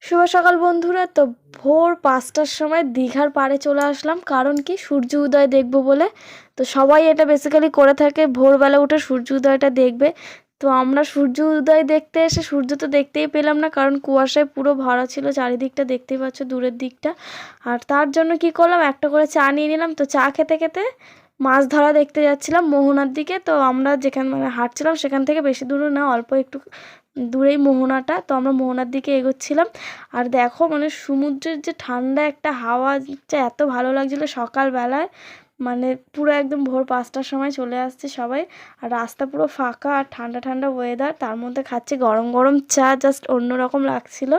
শুভ সকাল বন্ধুরা। তো ভোর ৫টার সময় দীঘার পাড়ে চলে আসলাম, কারণ কি সূর্য উদয় দেখব বলে। তো সবাই এটা বেসিক্যালি করে থাকে, ভোরবেলা উঠে সূর্য উদয়টা দেখবে। তো আমরা সূর্য উদয় দেখতে এসে সূর্য তো দেখতেই পেলাম না, কারণ কুয়াশায় পুরো ভরা ছিল চারিদিকটা, দেখতেই পাচ্ছ দূরের দিকটা। আর তার জন্য কি করলাম, একটা করে চা নিয়ে নিলাম। তো চা খেতে খেতে মাছ ধরা দেখতে যাচ্ছিলাম মোহনার দিকে। তো আমরা যেখানে হাঁটছিলাম সেখান থেকে বেশি দূরে না, অল্প একটু দূরেই মোহনাটা। তো আমরা মোহনার দিকে এগোচ্ছিলাম। আর দেখো সমুদ্রের যে ঠান্ডা একটা হাওয়া, যে এত ভালো লাগছিলো সকালবেলায়, পুরো একদম ভোর ৫টার সময় চলে আসছে সবাই। আর রাস্তা পুরো ফাঁকা আর ঠান্ডা ঠান্ডা ওয়েদার, তার মধ্যে খাচ্ছি গরম গরম চা, জাস্ট অন্যরকম লাগছিলো।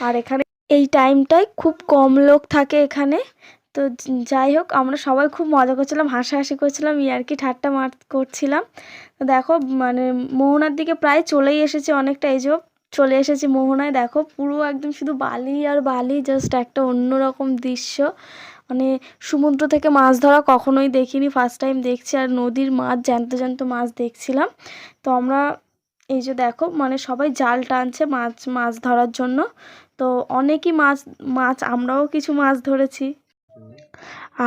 আর এখানে এই টাইমটায় খুব কম লোক থাকে এখানে। তো যাই হোক, আমরা সবাই খুব মজা করছিলাম, হাসাহাসি করছিলাম, ইয়ার্কি ঠাট্টা করছিলাম। তো দেখো মোহনার দিকে প্রায় চলেই এসেছি অনেকটা, এই যে চলে এসেছি মোহনায়। দেখো পুরো একদম শুধু বালি আর বালি, জাস্ট একটা অন্যরকম দৃশ্য। সমুদ্র থেকে মাছ ধরা কখনোই দেখিনি, ফার্স্ট টাইম দেখছি। আর নদীর মাছ, জ্যান্ত জ্যান্ত মাছ দেখছিলাম। তো আমরা এই যে দেখো সবাই জাল টানছে মাছ ধরার জন্য। তো অনেকই মাছ মাছ আমরাও কিছু মাছ ধরেছি।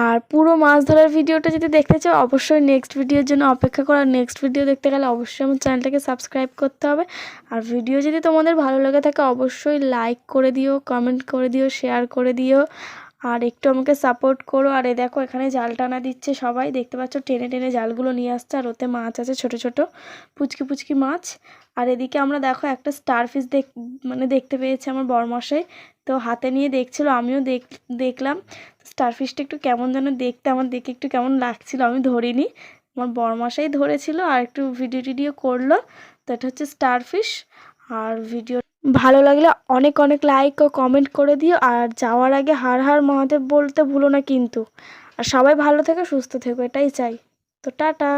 আর পুরো মাছ ধরার ভিডিওটা যদি দেখতে চাও, অবশ্যই নেক্সট ভিডিওর জন্য অপেক্ষা করো। আর নেক্সট ভিডিও দেখতে গেলে অবশ্যই আমার চ্যানেলটাকে সাবস্ক্রাইব করতে হবে। আর ভিডিও যদি তোমাদের ভালো লেগে থাকে, অবশ্যই লাইক করে দিও, কমেন্ট করে দিও, শেয়ার করে দিও, আর একটু আমাকে সাপোর্ট করো। আর এই দেখো এখানে জাল টানা দিচ্ছে সবাই, দেখতে পাচ্ছ টেনে টেনে জালগুলো নিয়ে আসছে। আর ওতে মাছ আছে, ছোট ছোট পুচকি পুচকি মাছ। আর এদিকে আমরা দেখো একটা স্টারফিশ দেখতে পেয়েছি আমার বরমশাই, তো হাতে নিয়ে দেখছিল, আমিও দেখলাম। স্টারফিশটা একটু কেমন যেন দেখতে, আমার দেখে একটু কেমন লাগছিল, আমি ধরিনি, আমার বরমশাই ধরেছিল আর একটু ভিডিও টিডিও করলো। তো এটা হচ্ছে স্টারফিশ। আর ভিডিও ভালো লাগলে অনেক অনেক লাইক ও কমেন্ট করে দিও। আর যাওয়ার আগে হর হর মহাদেব বলতে ভুলো না কিন্তু। আর সবাই ভালো থেকো, সুস্থ থেকো, এটাই চাই। তো টাটা।